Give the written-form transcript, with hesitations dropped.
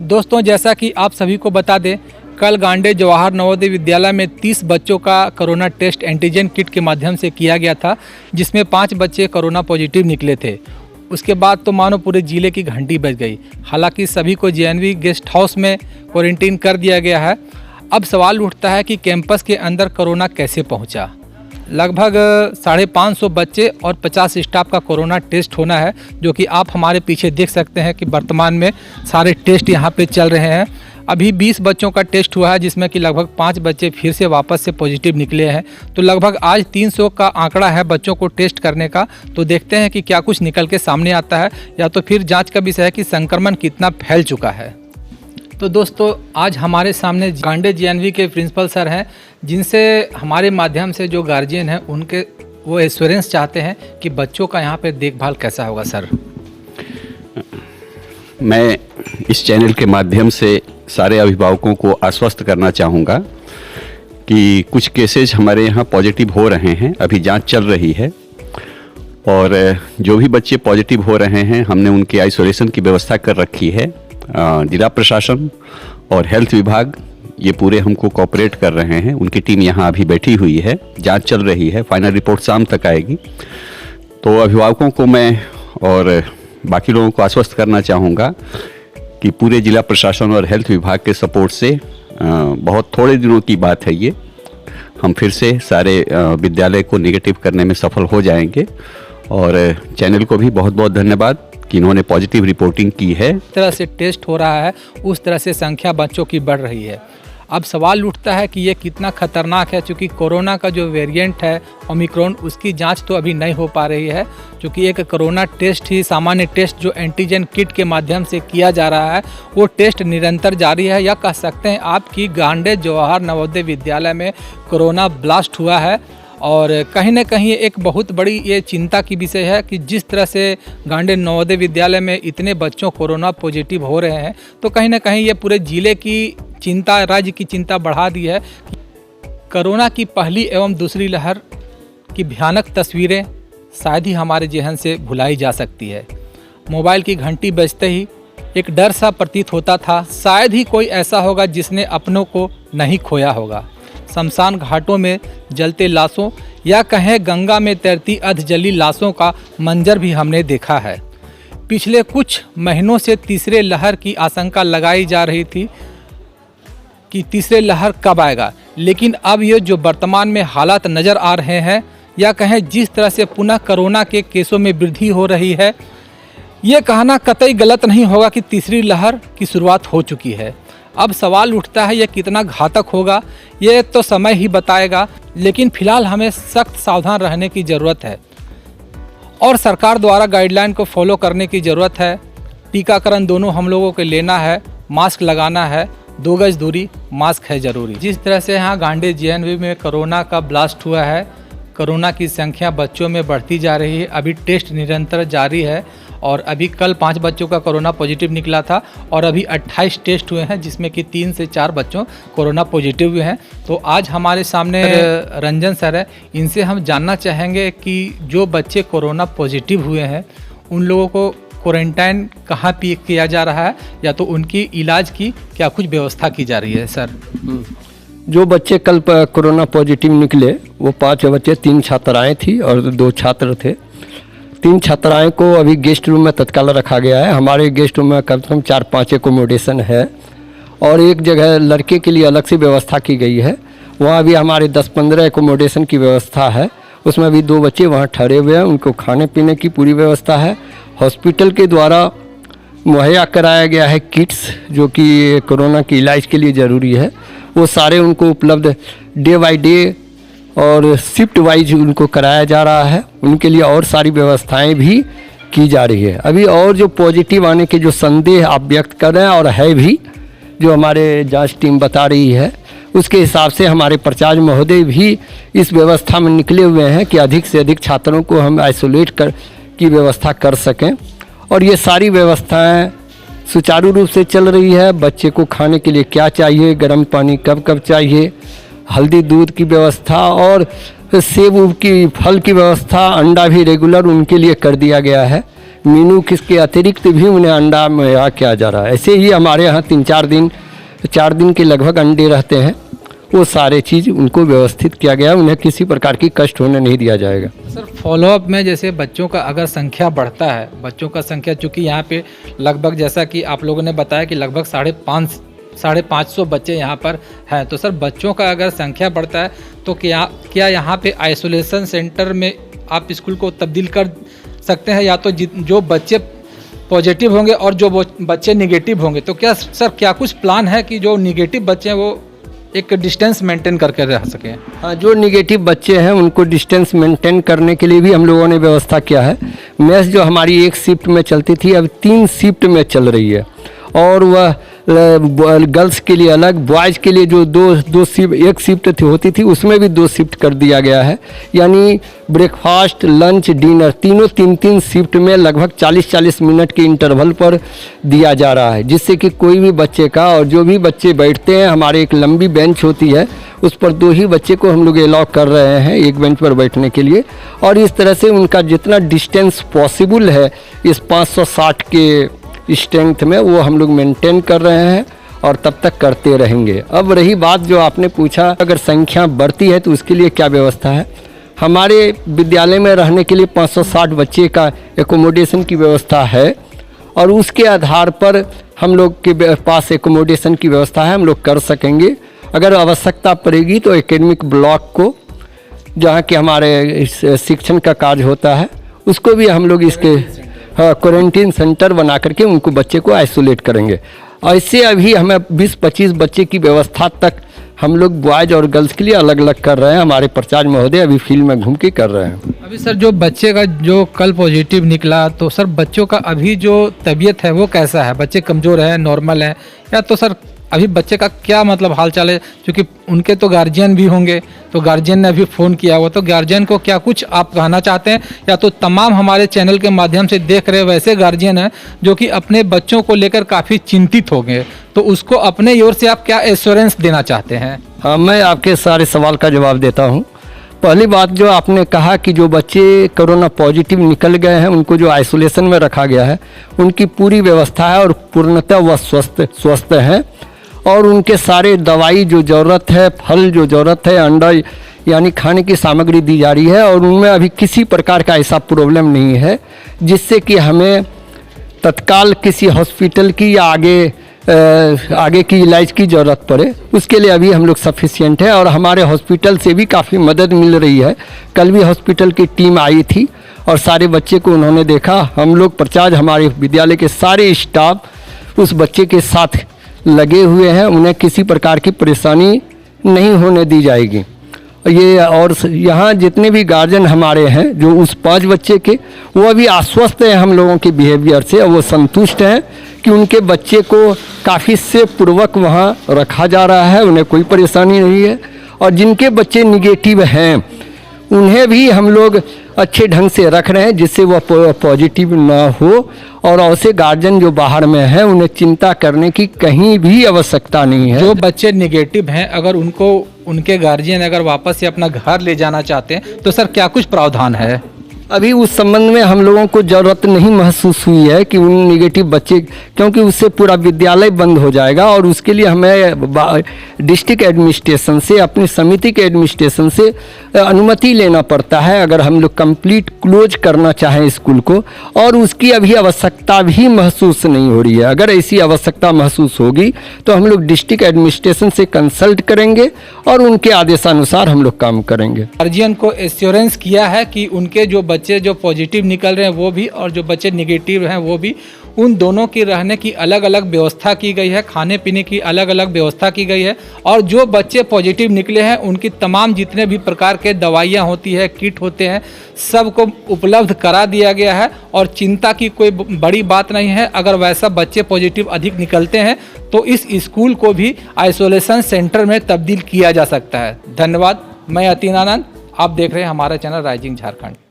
दोस्तों, जैसा कि आप सभी को बता दें, कल गांडे जवाहर नवोदय विद्यालय में 30 बच्चों का कोरोना टेस्ट एंटीजन किट के माध्यम से किया गया था, जिसमें 5 बच्चे कोरोना पॉजिटिव निकले थे। उसके बाद तो मानो पूरे जिले की घंटी बज गई। हालांकि सभी को जेएनवी गेस्ट हाउस में क्वारंटीन कर दिया गया है। अब सवाल उठता है कि कैंपस के अंदर कोरोना कैसे पहुंचा। लगभग 550 बच्चे और 50 स्टाफ का कोरोना टेस्ट होना है, जो कि आप हमारे पीछे देख सकते हैं कि वर्तमान में सारे टेस्ट यहाँ पे चल रहे हैं। अभी 20 बच्चों का टेस्ट हुआ है, जिसमें कि लगभग 5 बच्चे फिर से वापस से पॉजिटिव निकले हैं। तो लगभग आज 300 का आंकड़ा है बच्चों को टेस्ट करने का। तो देखते हैं कि क्या कुछ निकल के सामने आता है, या तो फिर जांच का विषय है कि संक्रमण कितना फैल चुका है। तो दोस्तों, आज हमारे सामने गांडे जेएनवी के प्रिंसिपल सर हैं, जिनसे हमारे माध्यम से जो गार्जियन हैं उनके वो एश्योरेंस चाहते हैं कि बच्चों का यहाँ पे देखभाल कैसा होगा। सर, मैं इस चैनल के माध्यम से सारे अभिभावकों को आश्वस्त करना चाहूँगा कि कुछ केसेज हमारे यहाँ पॉजिटिव हो रहे हैं, अभी जांच चल रही है। और जो भी बच्चे पॉजिटिव हो रहे हैं, हमने उनके आइसोलेशन की व्यवस्था कर रखी है। जिला प्रशासन और हेल्थ विभाग ये पूरे हमको कोऑपरेट कर रहे हैं। उनकी टीम यहाँ अभी बैठी हुई है, जांच चल रही है, फाइनल रिपोर्ट शाम तक आएगी। तो अभिभावकों को मैं और बाकी लोगों को आश्वस्त करना चाहूँगा कि पूरे जिला प्रशासन और हेल्थ विभाग के सपोर्ट से बहुत थोड़े दिनों की बात है ये, हम फिर से सारे विद्यालय को नेगेटिव करने में सफल हो जाएंगे। और चैनल को भी बहुत बहुत धन्यवाद कि इन्होंने पॉजिटिव रिपोर्टिंग की है। जिस तरह से टेस्ट हो रहा है, उस तरह से संख्या बच्चों की बढ़ रही है। अब सवाल उठता है कि ये कितना खतरनाक है, क्योंकि कोरोना का जो वेरिएंट है ओमिक्रॉन, उसकी जांच तो अभी नहीं हो पा रही है। क्योंकि एक कोरोना टेस्ट ही सामान्य टेस्ट जो एंटीजन किट के माध्यम से किया जा रहा है, वो टेस्ट निरंतर जारी है। या कह सकते हैं आप कि गांडे जवाहर नवोदय विद्यालय में कोरोना ब्लास्ट हुआ है। और कहीं ना कहीं एक बहुत बड़ी ये चिंता की विषय है कि जिस तरह से गांडे नवोदय विद्यालय में इतने बच्चों कोरोना पॉजिटिव हो रहे हैं, तो कहीं ना कहीं ये पूरे ज़िले की चिंता, राज्य की चिंता बढ़ा दी है। कोरोना की पहली एवं दूसरी लहर की भयानक तस्वीरें शायद ही हमारे जेहन से भुलाई जा सकती है। मोबाइल की घंटी बजते ही एक डर सा प्रतीत होता था, शायद ही कोई ऐसा होगा जिसने अपनों को नहीं खोया होगा। शमशान घाटों में जलते लाशों या कहें गंगा में तैरती अधजली लाशों का मंजर भी हमने देखा है। पिछले कुछ महीनों से तीसरे लहर की आशंका लगाई जा रही थी कि तीसरे लहर कब आएगा, लेकिन अब ये जो वर्तमान में हालात नज़र आ रहे हैं, या कहें जिस तरह से पुनः कोरोना के केसों में वृद्धि हो रही है, ये कहना कतई गलत नहीं होगा कि तीसरी लहर की शुरुआत हो चुकी है। अब सवाल उठता है ये कितना घातक होगा, ये तो समय ही बताएगा। लेकिन फिलहाल हमें सख्त सावधान रहने की ज़रूरत है और सरकार द्वारा गाइडलाइन को फॉलो करने की ज़रूरत है। टीकाकरण दोनों हम लोगों को लेना है, मास्क लगाना है, 2 गज दूरी, मास्क है ज़रूरी। जिस तरह से यहाँ गांडे जेएनवी में कोरोना का ब्लास्ट हुआ है, कोरोना की संख्या बच्चों में बढ़ती जा रही है। अभी टेस्ट निरंतर जारी है और अभी कल 5 बच्चों का कोरोना पॉजिटिव निकला था और अभी 28 टेस्ट हुए हैं, जिसमें कि 3 से 4 बच्चों कोरोना पॉजिटिव हुए हैं। तो आज हमारे सामने रंजन सर है, इनसे हम जानना चाहेंगे कि जो बच्चे कोरोना पॉजिटिव हुए हैं उन लोगों को क्वारंटाइन कहाँ पे किया जा रहा है, या तो उनकी इलाज की क्या कुछ व्यवस्था की जा रही है। सर, जो बच्चे कल कोरोना पॉजिटिव निकले वो 5 बच्चे, 3 छात्राएं थी और 2 छात्र थे। 3 छात्राएं को अभी गेस्ट रूम में तत्काल रखा गया है। हमारे गेस्ट रूम में कम से कम 4-5 एकोमोडेशन है और एक जगह लड़के के लिए अलग से व्यवस्था की गई है। वहाँ भी हमारे 10-15 एकोमोडेशन की व्यवस्था है। उसमें भी 2 बच्चे वहाँ ठहरे हुए हैं, उनको खाने पीने की पूरी व्यवस्था है। हॉस्पिटल के द्वारा मुहैया कराया गया है किट्स, जो कि कोरोना के इलाज के लिए ज़रूरी है। वो सारे उनको उपलब्ध डे बाई डे और शिफ्ट वाइज उनको कराया जा रहा है। उनके लिए और सारी व्यवस्थाएं भी की जा रही है। अभी और जो पॉजिटिव आने के जो संदेह आप व्यक्त कर रहे हैं, और है भी, जो हमारे जांच टीम बता रही है, उसके हिसाब से हमारे प्राचार्य महोदय भी इस व्यवस्था में निकले हुए हैं कि अधिक से अधिक छात्रों को हम आइसोलेट कर की व्यवस्था कर सकें। और ये सारी व्यवस्थाएं सुचारू रूप से चल रही है। बच्चे को खाने के लिए क्या चाहिए, गर्म पानी कब कब चाहिए, हल्दी दूध की व्यवस्था और सेब की फल की व्यवस्था, अंडा भी रेगुलर उनके लिए कर दिया गया है। मीनू किसके अतिरिक्त भी उन्हें अंडा मुहैया किया जा रहा है। ऐसे ही हमारे यहाँ 4 दिन के लगभग अंडे रहते हैं, वो सारे चीज़ उनको व्यवस्थित किया गया है, उन्हें किसी प्रकार की कष्ट होने नहीं दिया जाएगा। सर फॉलोअप में जैसे बच्चों का अगर संख्या बढ़ता है, बच्चों का संख्या चूँकि यहाँ पे लगभग जैसा कि आप लोगों ने बताया कि लगभग 550 बच्चे यहाँ पर हैं, तो सर बच्चों का अगर संख्या बढ़ता है तो क्या यहाँ पे आइसोलेशन सेंटर में आप स्कूल को तब्दील कर सकते हैं, या तो जो बच्चे पॉजिटिव होंगे और जो बच्चे निगेटिव होंगे, तो क्या कुछ प्लान है कि जो निगेटिव बच्चे हैं वो एक डिस्टेंस मेंटेन करके रह सकें? हाँ, जो निगेटिव बच्चे हैं उनको डिस्टेंस मेंटेन करने के लिए भी हम लोगों ने व्यवस्था किया है। मेस जो हमारी एक शिफ्ट में चलती थी अब 3 शिफ्ट में चल रही है, और वह गर्ल्स के लिए अलग, बॉयज़ के लिए जो दो शिफ्ट, एक शिफ्ट होती थी उसमें भी 2 शिफ्ट कर दिया गया है। यानी ब्रेकफास्ट, लंच, डिनर तीनों 3-3 शिफ्ट में लगभग 40-40 मिनट के इंटरवल पर दिया जा रहा है, जिससे कि कोई भी बच्चे का, और जो भी बच्चे बैठते हैं, हमारे एक लंबी बेंच होती है उस पर 2 ही बच्चे को हम लोग अलाउ कर रहे हैं एक बेंच पर बैठने के लिए, और इस तरह से उनका जितना डिस्टेंस पॉसिबल है इस 560 के स्ट्रेंथ में वो हम लोग मेंटेन कर रहे हैं और तब तक करते रहेंगे। अब रही बात जो आपने पूछा, अगर संख्या बढ़ती है तो उसके लिए क्या व्यवस्था है। हमारे विद्यालय में रहने के लिए 560 बच्चे का एकोमोडेशन की व्यवस्था है, और उसके आधार पर हम लोग के पास एकोमोडेशन की व्यवस्था है, हम लोग कर सकेंगे। अगर आवश्यकता पड़ेगी तो एकेडमिक ब्लॉक को, जहाँ के हमारे शिक्षण का कार्य होता है, उसको भी हम लोग इसके क्वारंटीन सेंटर बना करके उनको बच्चे को आइसोलेट करेंगे। ऐसे अभी हमें 20-25 बच्चे की व्यवस्था तक हम लोग बॉयज़ और गर्ल्स के लिए अलग अलग कर रहे हैं। हमारे प्राचार्य महोदय अभी फील्ड में घूम के कर रहे हैं। अभी सर जो बच्चे का जो कल पॉजिटिव निकला, तो सर बच्चों का अभी जो तबीयत है वो कैसा है? बच्चे कमज़ोर है, नॉर्मल है, या तो सर अभी बच्चे का क्या मतलब हाल चाल है? क्योंकि उनके तो गार्जियन भी होंगे, तो गार्जियन ने अभी फ़ोन किया हुआ, तो गार्जियन को क्या कुछ आप कहना चाहते हैं, या तो तमाम हमारे चैनल के माध्यम से देख रहे वैसे गार्जियन हैं जो कि अपने बच्चों को लेकर काफ़ी चिंतित हो गए, तो उसको अपने ओर से आप क्या एश्योरेंस देना चाहते हैं? हाँ, मैं आपके सारे सवाल का जवाब देता हूँ। पहली बात जो आपने कहा कि जो बच्चे कोरोना पॉजिटिव निकल गए हैं उनको जो आइसोलेशन में रखा गया है, उनकी पूरी व्यवस्था है और पूर्णतः वह स्वस्थ हैं, और उनके सारे दवाई जो ज़रूरत है, फल जो ज़रूरत है, अंडा यानी खाने की सामग्री दी जा रही है, और उनमें अभी किसी प्रकार का ऐसा प्रॉब्लम नहीं है जिससे कि हमें तत्काल किसी हॉस्पिटल की या आगे की इलाज की ज़रूरत पड़े। उसके लिए अभी हम लोग सफिशिएंट है, और हमारे हॉस्पिटल से भी काफ़ी मदद मिल रही है। कल भी हॉस्पिटल की टीम आई थी और सारे बच्चे को उन्होंने देखा। हम लोग प्राचार्य, हमारे विद्यालय के सारे स्टाफ उस बच्चे के साथ लगे हुए हैं, उन्हें किसी प्रकार की परेशानी नहीं होने दी जाएगी। ये और यहाँ जितने भी गार्जियन हमारे हैं जो उस 5 बच्चे के, वो अभी आश्वस्त हैं हम लोगों के बिहेवियर से, वो संतुष्ट हैं कि उनके बच्चे को काफ़ी सेफ पूर्वक वहाँ रखा जा रहा है, उन्हें कोई परेशानी नहीं है। और जिनके बच्चे निगेटिव हैं उन्हें भी हम लोग अच्छे ढंग से रख रहे हैं जिससे वह पॉजिटिव ना हो, और ऐसे गार्जियन जो बाहर में हैं उन्हें चिंता करने की कहीं भी आवश्यकता नहीं है। जो बच्चे निगेटिव हैं, अगर उनको उनके गार्जियन अगर वापस से अपना घर ले जाना चाहते हैं तो सर क्या कुछ प्रावधान है? अभी उस संबंध में हम लोगों को ज़रूरत नहीं महसूस हुई है कि उन निगेटिव बच्चे, क्योंकि उससे पूरा विद्यालय बंद हो जाएगा, और उसके लिए हमें डिस्ट्रिक्ट एडमिनिस्ट्रेशन से, अपनी समिति के एडमिनिस्ट्रेशन से अनुमति लेना पड़ता है अगर हम लोग कंप्लीट क्लोज करना चाहें स्कूल को, और उसकी अभी आवश्यकता भी महसूस नहीं हो रही है। अगर ऐसी आवश्यकता महसूस होगी तो हम लोग डिस्ट्रिक्ट एडमिनिस्ट्रेशन से कंसल्ट करेंगे और उनके आदेशानुसार हम लोग काम करेंगे। गार्जियन को एश्योरेंस किया है कि उनके जो बच्चे जो पॉजिटिव निकल रहे हैं वो भी, और जो बच्चे निगेटिव हैं वो भी, उन दोनों की रहने की अलग अलग व्यवस्था की गई है, खाने पीने की अलग अलग व्यवस्था की गई है, और जो बच्चे पॉजिटिव निकले हैं उनकी तमाम जितने भी प्रकार के दवाइयाँ होती है, किट होते हैं, सबको उपलब्ध करा दिया गया है, और चिंता की कोई बड़ी बात नहीं है। अगर वैसा बच्चे पॉजिटिव अधिक निकलते हैं तो इस स्कूल को भी आइसोलेशन सेंटर में तब्दील किया जा सकता है। धन्यवाद। मैं अतीन आनंद, आप देख रहे हैं हमारा चैनल राइजिंग झारखंड।